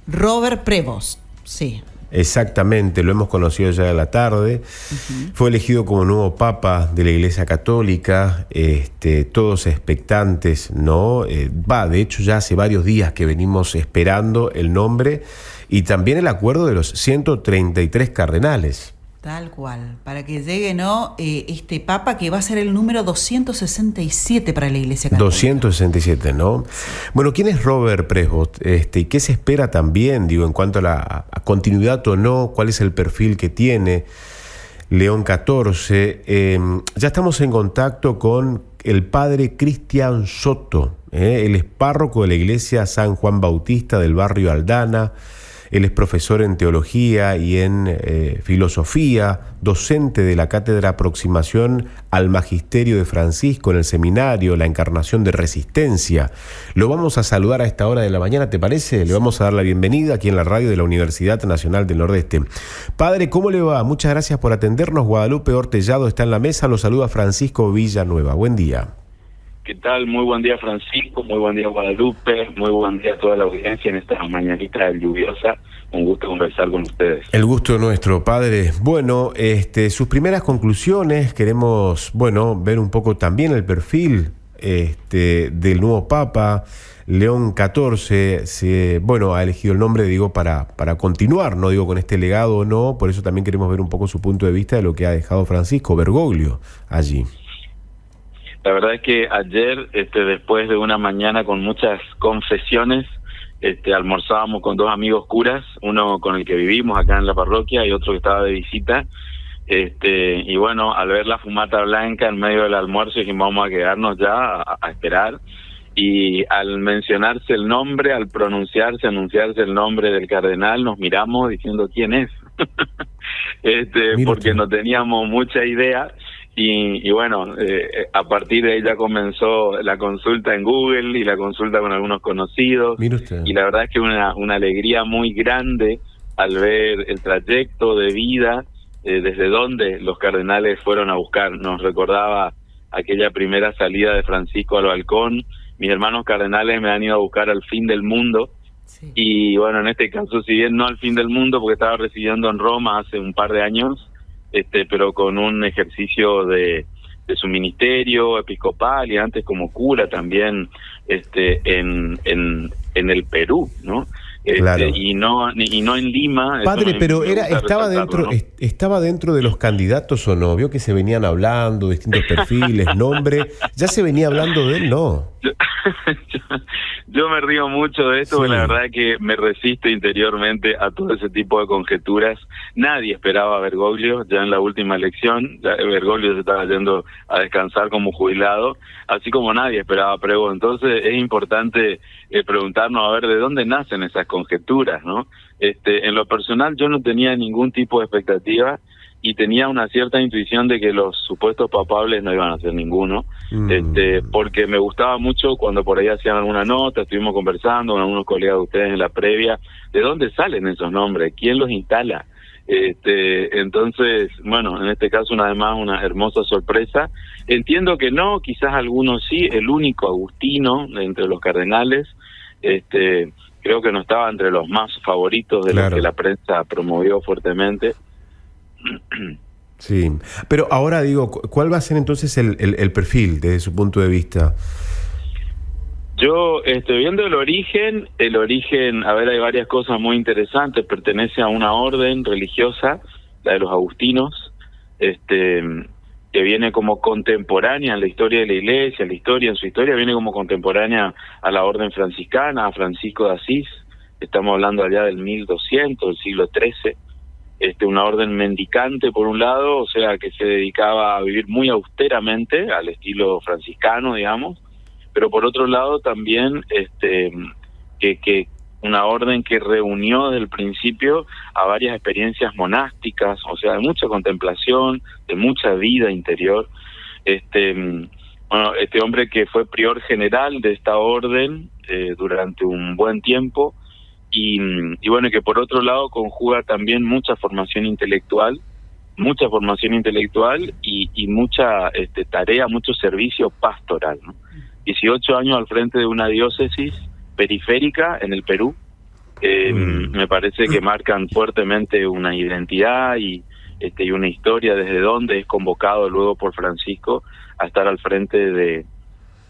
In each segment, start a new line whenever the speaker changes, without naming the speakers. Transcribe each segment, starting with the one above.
Robert Prevost, sí.
Exactamente, lo hemos conocido ya de la tarde. Fue elegido como nuevo Papa de la Iglesia Católica, todos expectantes, ¿no? De hecho ya hace varios días que venimos esperando el nombre y también el acuerdo de los 133 cardenales.
Tal cual, para que llegue, ¿no? Este Papa que va a ser el número 267 para la Iglesia Católica.
267, ¿no? Bueno, ¿quién es Robert Prevost? ¿Y qué se espera también, en cuanto a continuidad o no? ¿Cuál es el perfil que tiene León XIV? Ya estamos en contacto con el padre Cristian Soto. Él es párroco de la Iglesia San Juan Bautista del barrio Aldana. Él es profesor en teología y en filosofía, docente de la cátedra Aproximación al Magisterio de Francisco en el seminario La Encarnación de Resistencia. Lo vamos a saludar a esta hora de la mañana, ¿te parece? Le vamos a dar la bienvenida aquí en la radio de la Universidad Nacional del Nordeste. Padre, ¿cómo le va? Muchas gracias por atendernos. Guadalupe Ortellado está en la mesa, lo saluda Francisco Villanueva. Buen día.
¿Qué tal? Muy buen día, Francisco, muy buen día, Guadalupe, muy buen día a toda la audiencia en esta mañanita lluviosa. Un gusto conversar con ustedes.
El gusto nuestro, padre. Bueno, sus primeras conclusiones, queremos, ver un poco también el perfil del nuevo Papa. León XIV, ha elegido el nombre, para continuar, no digo con este legado o no, por eso también queremos ver un poco su punto de vista de lo que ha dejado Francisco Bergoglio allí.
La verdad es que ayer, después de una mañana con muchas confesiones, almorzábamos con dos amigos curas, uno con el que vivimos acá en la parroquia y otro que estaba de visita, y bueno, al ver la fumata blanca en medio del almuerzo dijimos vamos a quedarnos ya a esperar, y al mencionarse el nombre, al anunciarse el nombre del cardenal, nos miramos diciendo ¿quién es? Porque no teníamos mucha idea. Y bueno, a partir de ahí ya comenzó la consulta en Google y la consulta con algunos conocidos. Y la verdad es que una alegría muy grande al ver el trayecto de vida, desde donde los cardenales fueron a buscar. Nos recordaba aquella primera salida de Francisco al balcón. Mis hermanos cardenales me han ido a buscar al fin del mundo. Sí. Y bueno, en este caso, si bien no al fin del mundo, porque estaba residiendo en Roma hace un par de años, pero con un ejercicio de su ministerio episcopal y antes como cura también en el Perú, ¿no?
Claro.
Y no en Lima.
Padre, pero estaba dentro de los candidatos o no, vio que se venían hablando distintos perfiles, nombre, ya se venía hablando de él, ¿no?
Yo me río mucho de esto, sí. Porque la verdad es que me resisto interiormente a todo ese tipo de conjeturas. Nadie esperaba a Bergoglio ya en la última elección. Bergoglio se estaba yendo a descansar como jubilado, así como nadie esperaba a Prevost. Entonces es importante preguntarnos a ver de dónde nacen esas conjeturas, ¿no? En lo personal yo no tenía ningún tipo de expectativa y tenía una cierta intuición de que los supuestos papables no iban a ser ninguno, porque me gustaba mucho cuando por ahí hacían alguna nota, estuvimos conversando con algunos colegas de ustedes en la previa, ¿de dónde salen esos nombres? ¿Quién los instala? Entonces, bueno, en este caso además una hermosa sorpresa. Entiendo que no, quizás algunos sí, el único agustino entre los cardenales, creo que no estaba entre los más favoritos de los que la prensa promovió fuertemente.
Sí, pero ahora digo, ¿cuál va a ser entonces el perfil desde su punto de vista?
Yo estoy viendo el origen, a ver, hay varias cosas muy interesantes. Pertenece a una orden religiosa, la de los agustinos, que viene como contemporánea en la historia de la Iglesia, en su historia viene como contemporánea a la orden franciscana, a Francisco de Asís. Estamos hablando allá del 1200, del siglo XIII. Una orden mendicante por un lado, o sea, que se dedicaba a vivir muy austeramente, al estilo franciscano, digamos, pero por otro lado también que una orden que reunió desde el principio a varias experiencias monásticas, o sea, de mucha contemplación, de mucha vida interior. Este hombre que fue prior general de esta orden durante un buen tiempo, y bueno, que por otro lado conjuga también mucha formación intelectual y mucha tarea, mucho servicio pastoral, ¿no? 18 años al frente de una diócesis periférica en el Perú, Me parece que marcan fuertemente una identidad y una historia desde donde es convocado luego por Francisco a estar al frente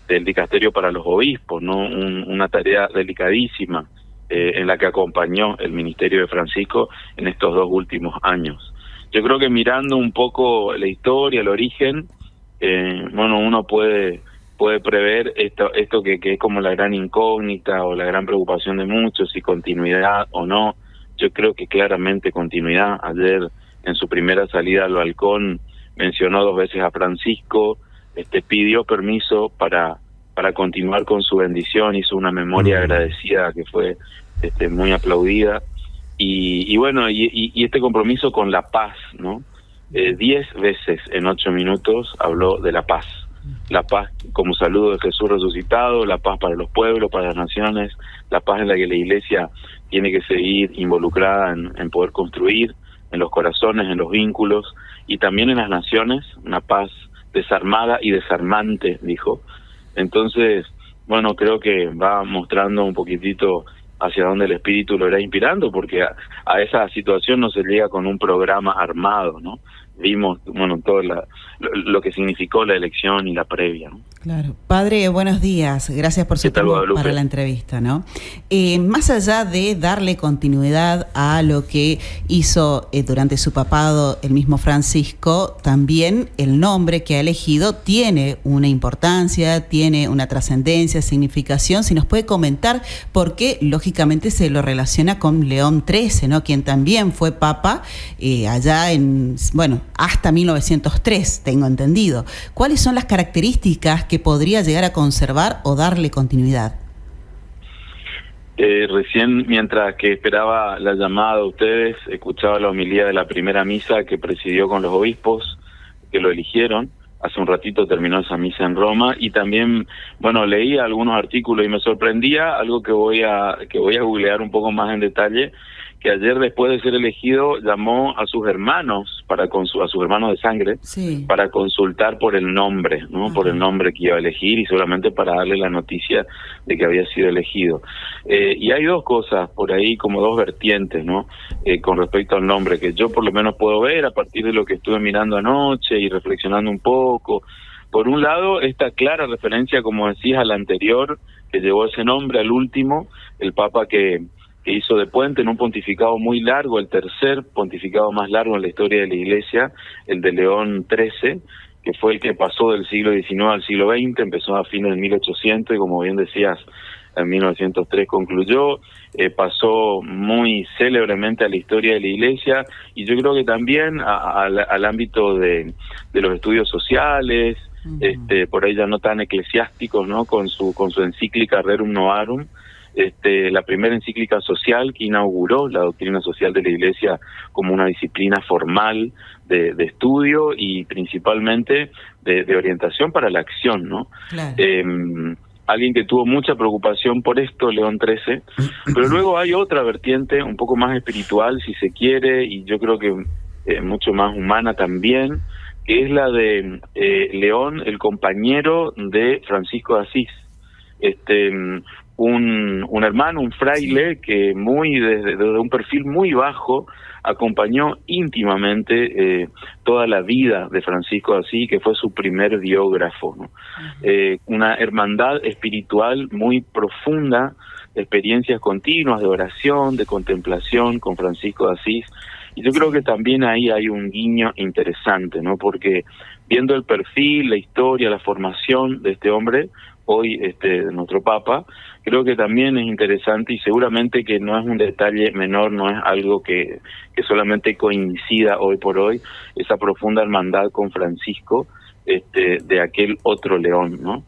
del dicasterio para los obispos, ¿no? Una tarea delicadísima en la que acompañó el ministerio de Francisco en estos 2 últimos años. Yo creo que mirando un poco la historia, el origen, uno puede prever esto que es como la gran incógnita o la gran preocupación de muchos, si continuidad o no. Yo creo que claramente continuidad. Ayer en su primera salida al balcón mencionó 2 veces a Francisco, pidió permiso para continuar con su bendición, hizo una memoria agradecida que fue muy aplaudida, y este compromiso con la paz, ¿no? 10 veces en 8 minutos habló de la paz como saludo de Jesús resucitado, la paz para los pueblos, para las naciones, la paz en la que la Iglesia tiene que seguir involucrada en poder construir, en los corazones, en los vínculos, y también en las naciones, una paz desarmada y desarmante, dijo. Entonces, creo que va mostrando un poquitito hacia dónde el Espíritu lo irá inspirando, porque a esa situación no se llega con un programa armado, ¿no? Vimos, todo lo que significó la elección y la previa, ¿no?
Claro. Padre, buenos días. Gracias por su tiempo para la entrevista, ¿no? Más allá de darle continuidad a lo que hizo durante su papado el mismo Francisco, también el nombre que ha elegido tiene una importancia, tiene una trascendencia, significación. Si nos puede comentar por qué, lógicamente, se lo relaciona con León XIII, ¿no? Quien también fue papa allá hasta 1903, tengo entendido. ¿Cuáles son las características que podría llegar a conservar o darle continuidad?
Recién, mientras que esperaba la llamada de ustedes, escuchaba la homilía de la primera misa que presidió con los obispos que lo eligieron. Hace un ratito terminó esa misa en Roma, y también, leía algunos artículos y me sorprendía algo que voy a googlear un poco más en detalle, que ayer, después de ser elegido, llamó a sus hermanos a sus hermanos de sangre, sí, para consultar por el nombre, ¿no? Por el nombre que iba a elegir, y solamente para darle la noticia de que había sido elegido. Y hay 2 cosas por ahí, como 2 vertientes, ¿no? Con respecto al nombre, que yo por lo menos puedo ver a partir de lo que estuve mirando anoche y reflexionando un poco. Por un lado, esta clara referencia, como decías, al anterior, que llevó ese nombre, al último, el Papa que hizo de puente en un pontificado muy largo, el tercer pontificado más largo en la historia de la Iglesia, el de León XIII, que fue el que pasó del siglo XIX al siglo XX, empezó a fines de 1800 y, como bien decías, en 1903 concluyó, pasó muy célebremente a la historia de la Iglesia, y yo creo que también al ámbito de los estudios sociales, por ahí ya no tan eclesiásticos, ¿no? Con su encíclica Rerum Novarum, la primera encíclica social que inauguró la doctrina social de la Iglesia como una disciplina formal de estudio y principalmente de orientación para la acción, ¿no? Claro. Alguien que tuvo mucha preocupación por esto, León XIII, pero luego hay otra vertiente un poco más espiritual, si se quiere, y yo creo que mucho más humana también, que es la de León, el compañero de Francisco de Asís. Un hermano, un fraile, que desde un perfil muy bajo acompañó íntimamente toda la vida de Francisco de Asís, que fue su primer biógrafo, ¿no? Una hermandad espiritual muy profunda, experiencias continuas de oración, de contemplación con Francisco de Asís, y yo creo que también ahí hay un guiño interesante, ¿no? Porque viendo el perfil, la historia, la formación de este hombre, hoy nuestro Papa, creo que también es interesante, y seguramente que no es un detalle menor, no es algo que solamente coincida hoy por hoy, esa profunda hermandad con Francisco, de aquel otro León, ¿no?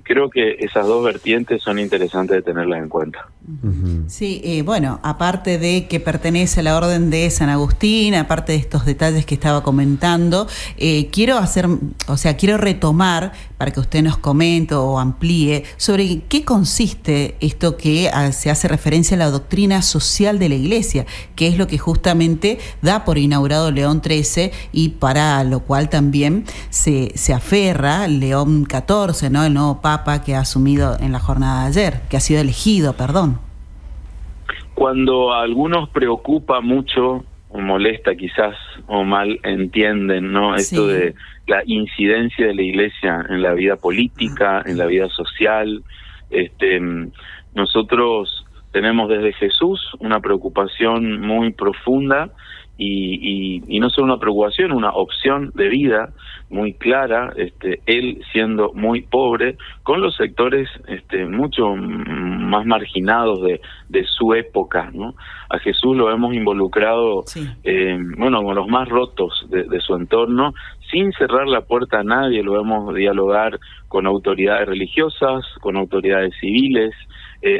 Creo que esas 2 vertientes son interesantes de tenerlas en cuenta.
Sí, aparte de que pertenece a la Orden de San Agustín, aparte de estos detalles que estaba comentando, quiero retomar para que usted nos comente o amplíe sobre qué consiste esto que se hace referencia a la doctrina social de la Iglesia, que es lo que justamente da por inaugurado León XIII y para lo cual también se aferra León XIV, ¿no? El nuevo Papa que ha asumido en la jornada de ayer, que ha sido elegido, perdón.
Cuando a algunos preocupa mucho, o molesta quizás, o mal entienden, ¿no? Esto de la incidencia de la Iglesia en la vida política, en la vida social. Nosotros tenemos desde Jesús una preocupación muy profunda y no solo una preocupación, una opción de vida muy clara, él siendo muy pobre, con los sectores mucho más marginados de su época, ¿no? A Jesús lo hemos involucrado, con los más rotos de su entorno, sin cerrar la puerta a nadie, lo vemos dialogar con autoridades religiosas, con autoridades civiles,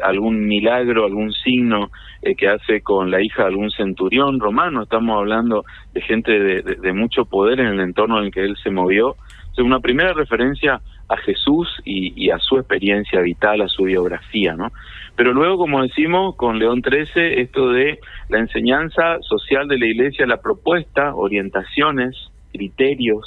algún milagro, algún signo que hace con la hija de algún centurión romano. Estamos hablando de gente de mucho poder en el entorno en el que él se movió. Es una primera referencia a Jesús y a su experiencia vital, a su biografía, ¿no? Pero luego, como decimos, con León XIII, esto de la enseñanza social de la Iglesia, la propuesta, orientaciones, criterios,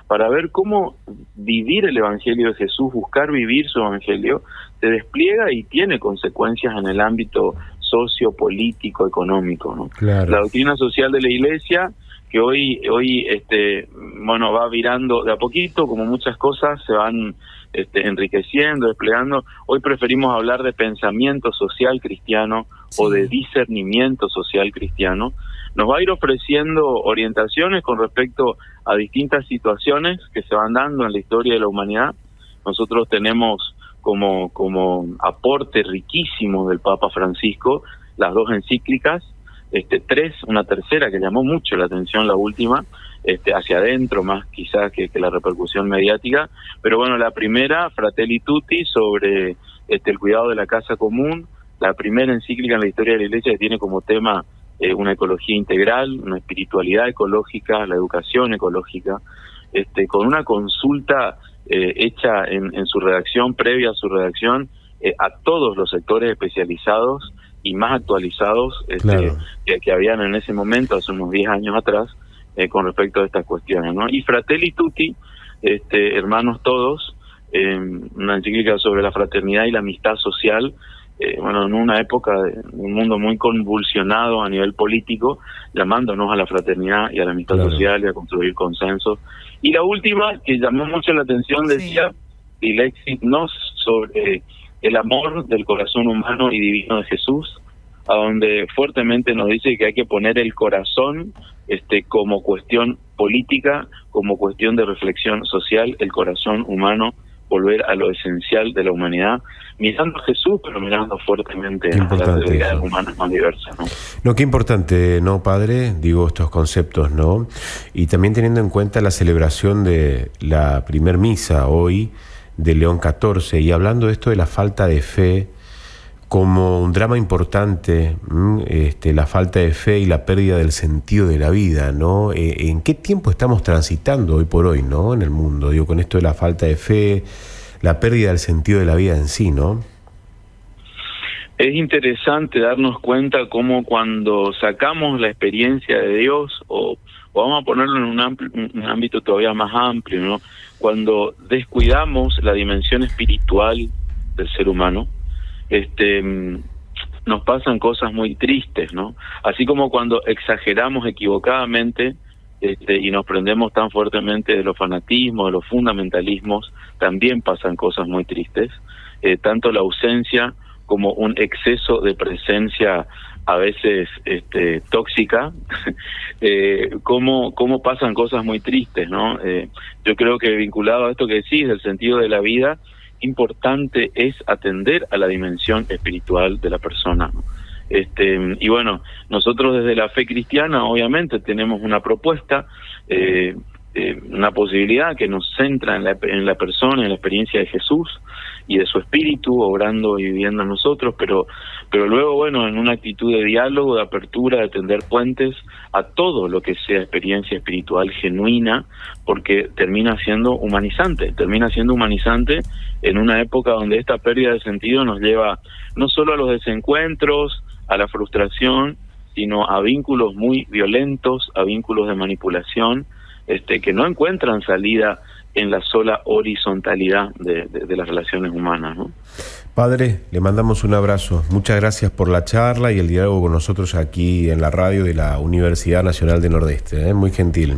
para ver cómo vivir el Evangelio de Jesús, buscar vivir su Evangelio, se despliega y tiene consecuencias en el ámbito sociopolítico, económico, ¿no? Claro. La doctrina social de la Iglesia, que hoy va virando de a poquito, como muchas cosas se van enriqueciendo, desplegando. Hoy preferimos hablar de pensamiento social cristiano o de discernimiento social cristiano. Nos va a ir ofreciendo orientaciones con respecto a distintas situaciones que se van dando en la historia de la humanidad. Nosotros tenemos como aporte riquísimo del Papa Francisco las 2 encíclicas, 3, una tercera que llamó mucho la atención, la última, hacia adentro más quizás que la repercusión mediática, pero bueno, la primera, Fratelli Tutti, sobre el cuidado de la casa común, la primera encíclica en la historia de la Iglesia que tiene como tema una ecología integral, una espiritualidad ecológica, la educación ecológica, con una consulta hecha en su redacción, previa a su redacción, a todos los sectores especializados y más actualizados que habían en ese momento, hace unos 10 años atrás, con respecto a estas cuestiones, ¿no? Y Fratelli Tutti, hermanos todos, una encíclica sobre la fraternidad y la amistad social, en una época de un mundo muy convulsionado a nivel político, llamándonos a la fraternidad y a la amistad social y a construir consensos. Y la última, que llamó mucho la atención, decía Dilexit Nos, sobre el amor del corazón humano y divino de Jesús, a donde fuertemente nos dice que hay que poner el corazón como cuestión política, como cuestión de reflexión social, el corazón humano, volver a lo esencial de la humanidad, mirando a Jesús, pero mirando fuertemente a las realidades humanas más diversas, ¿no?
No, qué importante, ¿no, padre? Digo, estos conceptos, ¿no? Y también teniendo en cuenta la celebración de la primer misa hoy de León XIV, y hablando de esto de la falta de fe como un drama importante, la falta de fe y la pérdida del sentido de la vida, ¿no? ¿En qué tiempo estamos transitando hoy por hoy, ¿no? En el mundo, digo, con esto de la falta de fe, la pérdida del sentido de la vida en sí, ¿no?
Es interesante darnos cuenta cómo cuando sacamos la experiencia de Dios, o vamos a ponerlo en un ámbito todavía más amplio, ¿no? Cuando descuidamos la dimensión espiritual del ser humano, nos pasan cosas muy tristes, ¿no? Así como cuando exageramos equivocadamente y nos prendemos tan fuertemente de los fanatismos, de los fundamentalismos, también pasan cosas muy tristes. Tanto la ausencia como un exceso de presencia a veces tóxica, cómo pasan cosas muy tristes, ¿no? Yo creo que vinculado a esto que decís, del sentido de la vida, importante es atender a la dimensión espiritual de la persona, ¿no? Y bueno, nosotros desde la fe cristiana obviamente tenemos una propuesta, una posibilidad que nos centra en la persona, en la experiencia de Jesús y de su espíritu obrando y viviendo en nosotros, pero luego, bueno, en una actitud de diálogo, de apertura, de tender puentes a todo lo que sea experiencia espiritual genuina, porque termina siendo humanizante en una época donde esta pérdida de sentido nos lleva no solo a los desencuentros, a la frustración, sino a vínculos muy violentos, a vínculos de manipulación, que no encuentran salida en la sola horizontalidad de las relaciones humanas, ¿no?
Padre, le mandamos un abrazo. Muchas gracias por la charla y el diálogo con nosotros aquí en la radio de la Universidad Nacional del Nordeste. Muy gentil.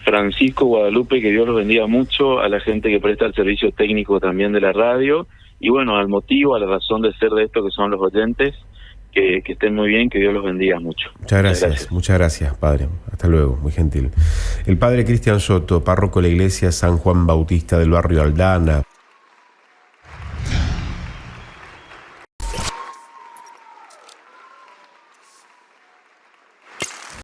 Francisco, Guadalupe, que Dios los bendiga mucho, a la gente que presta el servicio técnico también de la radio, y bueno, al motivo, a la razón de ser de esto que son los oyentes, que estén muy bien, que Dios los bendiga mucho.
Muchas gracias, Padre. Hasta luego, muy gentil. El Padre Cristian Soto, párroco de la Iglesia San Juan Bautista del barrio Aldana.